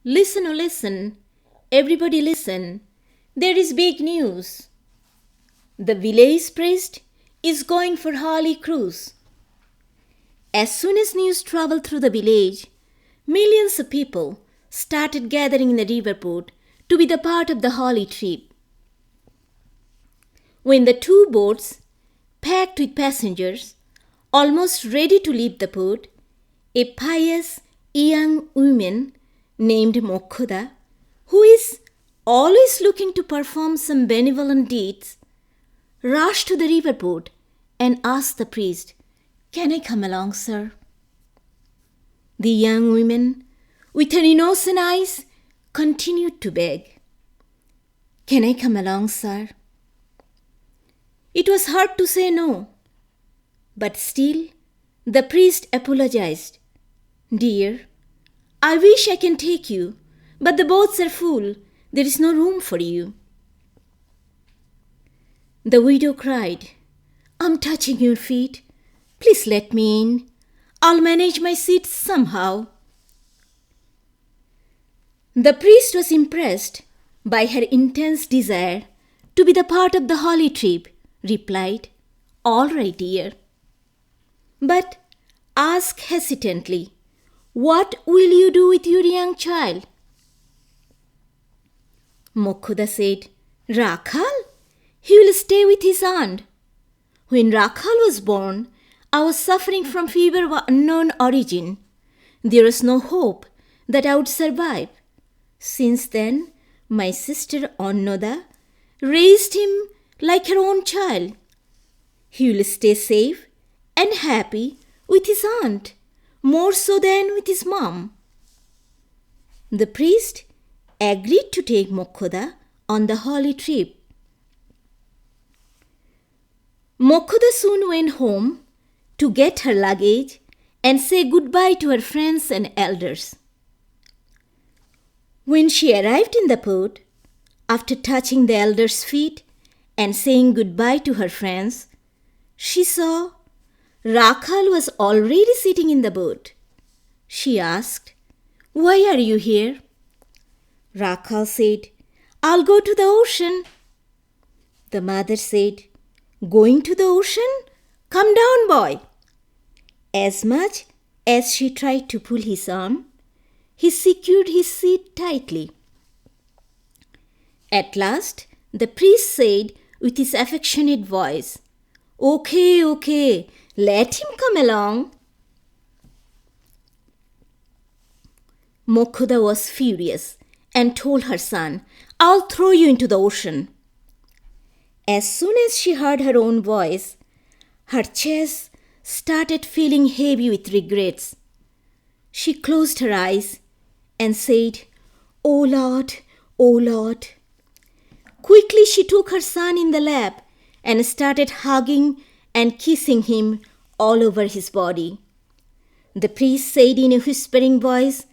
Listen, oh listen, everybody listen, there is big news. The village priest is going for holy cruise. As soon as news traveled through the village, millions of people started gathering in the riverport to be the part of the holy trip. When the two boats, packed with passengers, almost ready to leave the port, a pious young woman named Mokhoda, who is always looking to perform some benevolent deeds, rushed to the riverport and asked the priest, "Can I come along, sir?" The young woman, with her innocent eyes, continued to beg, "Can I come along, sir?" It was hard to say no, but still the priest apologized. "Dear, I wish I can take you, but the boats are full. There is no room for you." The widow cried, "I'm touching your feet. Please let me in. I'll manage my seat somehow." The priest was impressed by her intense desire to be the part of the holy trip, replied, "All right, dear. But ask hesitantly, what will you do with your young child?" Mokhoda said, "Rakhal? He will stay with his aunt. When Rakhal was born, I was suffering from fever of unknown origin. There was no hope that I would survive. Since then, my sister Annoda raised him like her own child. He will stay safe and happy with his aunt, more so than with his mom." The priest agreed to take Mokhoda on the holy trip. Mokhoda soon went home to get her luggage and say goodbye to her friends and elders. When she arrived in the port, after touching the elders' feet and saying goodbye to her friends, she saw Rakhal was already sitting in the boat. She asked, "Why are you here?" Rakhal said, "I'll go to the ocean." The mother said, "Going to the ocean? Come down, boy." As much as she tried to pull his arm, he secured his seat tightly. At last, the priest said with his affectionate voice, Okay, let him come along." Mokhoda was furious and told her son, "I'll throw you into the ocean." As soon as she heard her own voice, her chest started feeling heavy with regrets. She closed her eyes and said, "Oh Lord, oh Lord." Quickly she took her son in the lap and started hugging and kissing him all over his body. The priest said in a whispering voice,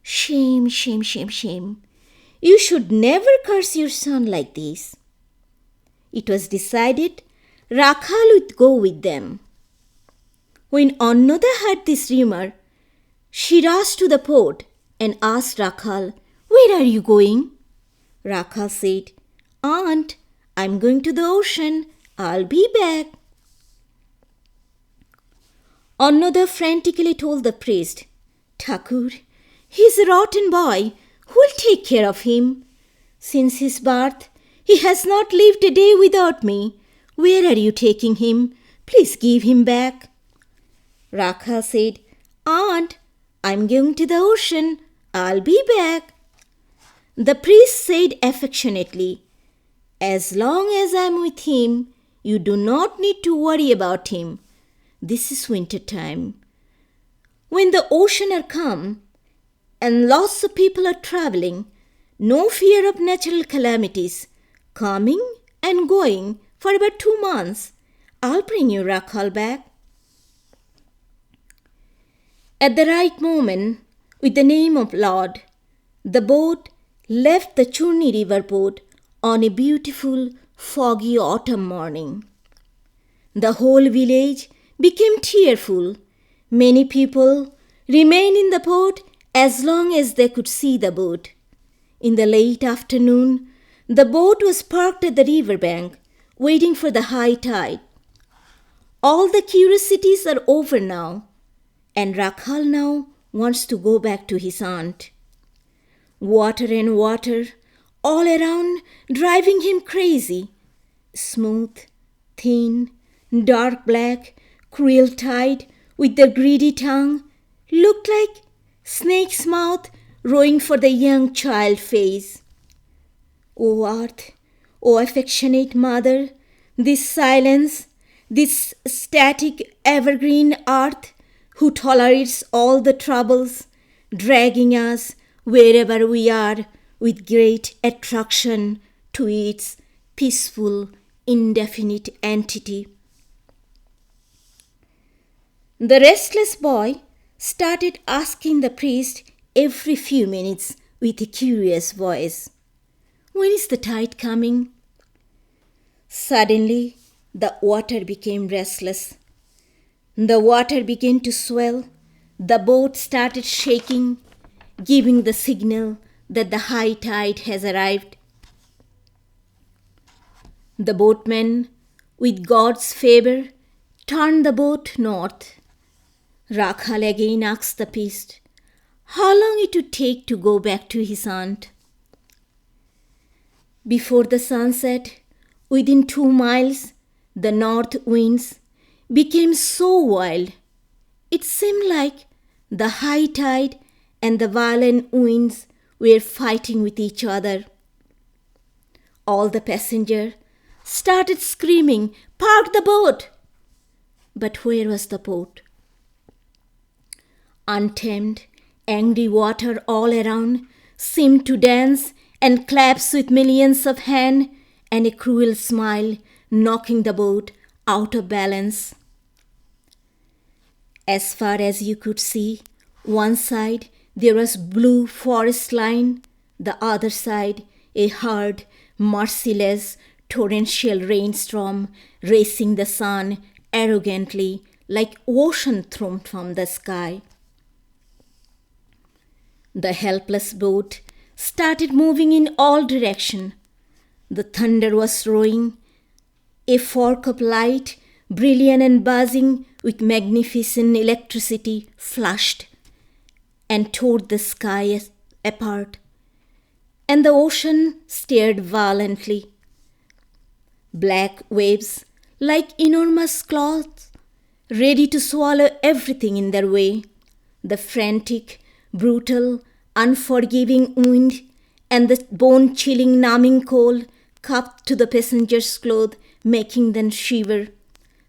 "Shame, shame, shame, shame. You should never curse your son like this." It was decided Rakhal would go with them. When Annoda heard this rumor, she rushed to the port and asked Rakhal, "Where are you going?" Rakhal said, "Aunt, I'm going to the ocean. I'll be back." Annoda frantically told the priest, "Thakur, he's a rotten boy. Who'll take care of him? Since his birth, he has not lived a day without me. Where are you taking him? Please give him back." Rakhal said, "Aunt, I'm going to the ocean. I'll be back." The priest said affectionately, "As long as I'm with him, you do not need to worry about him. This is winter time. When the ocean are calm and lots of people are traveling, no fear of natural calamities, coming and going for about 2 months. I'll bring you Rakhal back." At the right moment, with the name of Lord, the boat left the Churni river port on a beautiful, foggy autumn morning. The whole village became tearful. Many people remained in the port as long as they could see the boat. In the late afternoon, the boat was parked at the riverbank, waiting for the high tide. All the curiosities are over now, and Rakhal now wants to go back to his aunt. Water and water all around, driving him crazy. Smooth, thin, dark black, cruel tide with their greedy tongue looked like snake's mouth rowing for the young child face. O earth, O affectionate mother, this silence, this static evergreen earth who tolerates all the troubles, dragging us wherever we are with great attraction to its peaceful, indefinite entity. The restless boy started asking the priest every few minutes with a curious voice, "When is the tide coming?" Suddenly, the water became restless. The water began to swell. The boat started shaking, giving the signal that the high tide has arrived. The boatman, with God's favor, turned the boat north. Rakhal again asked the priest how long it would take to go back to his aunt. Before the sunset, within 2 miles, the north winds became so wild, it seemed like the high tide and the violent winds were fighting with each other. All the passengers started screaming, "Park the boat!" But where was the boat? Untamed, angry water all around seemed to dance and claps with millions of hands and a cruel smile knocking the boat out of balance. As far as you could see, one side there was blue forest line, the other side a hard, merciless, torrential rainstorm racing the sun arrogantly like ocean thrown from the sky. The helpless boat started moving in all directions. The thunder was roaring. A fork of light, brilliant and buzzing with magnificent electricity, flashed and tore the sky apart, and the ocean stirred violently. Black waves, like enormous claws, ready to swallow everything in their way. The frantic, brutal, unforgiving wind and the bone-chilling, numbing cold cupped to the passengers' clothes, making them shiver.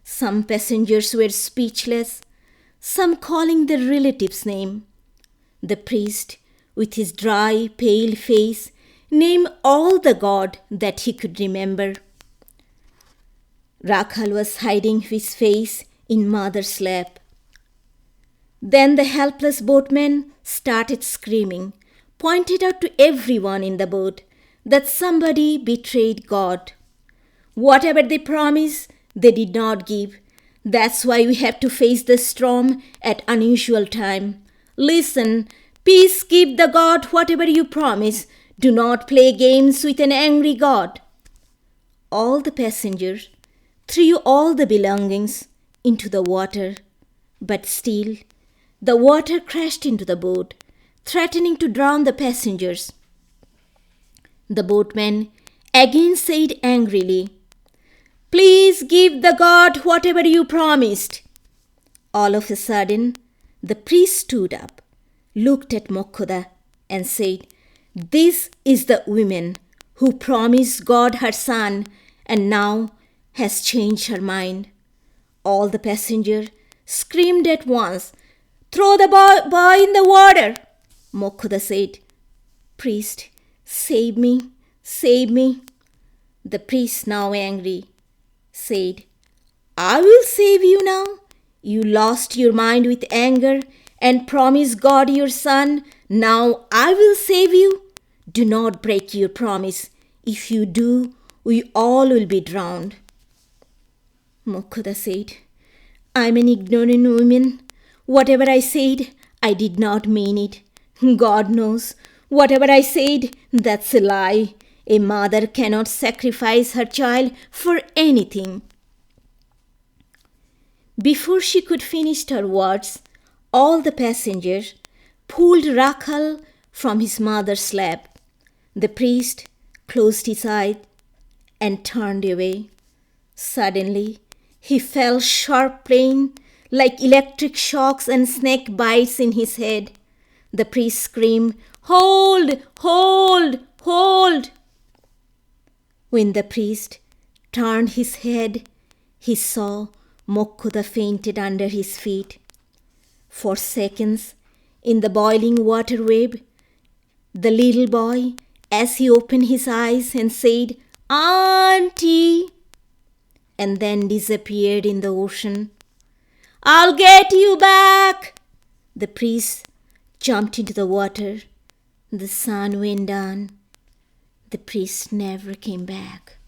Some passengers were speechless, some calling their relatives' name. The priest, with his dry, pale face, named all the gods that he could remember. Rakhal was hiding his face in mother's lap. Then the helpless boatman started screaming, pointed out to everyone in the boat that somebody betrayed God. Whatever they promised, they did not give. That's why we have to face the storm at unusual time. Listen, please give the God whatever you promise. Do not play games with an angry God. All the passengers threw all the belongings into the water, but still the water crashed into the boat, threatening to drown the passengers. The boatman again said angrily, "Please give the God whatever you promised." All of a sudden, the priest stood up, looked at Mokhoda, and said, "This is the woman who promised God her son and now has changed her mind." All the passengers screamed at once, "Throw the boy in the water!" Mokhoda said, "Priest, save me, save me." The priest, now angry, said, "I will save you now. You lost your mind with anger and promised God your son. Now I will save you. Do not break your promise. If you do, we all will be drowned." Mokhoda said, "I am an ignorant woman. Whatever I said, I did not mean it. God knows, whatever I said, that's a lie. A mother cannot sacrifice her child for anything. Before she could finish her words, all the passengers pulled Rakhal from his mother's lap. The priest closed his eyes and turned away. Suddenly, he felt sharp pain, like electric shocks and snake bites in his head. The priest screamed, "Hold! Hold! Hold!" When the priest turned his head, he saw Mokkhuda fainted under his feet. For seconds, in the boiling water wave, the little boy, as he opened his eyes and said, "Auntie," and then disappeared in the ocean. "I'll get you back!" The priest jumped into the water. The sun went down. The priest never came back.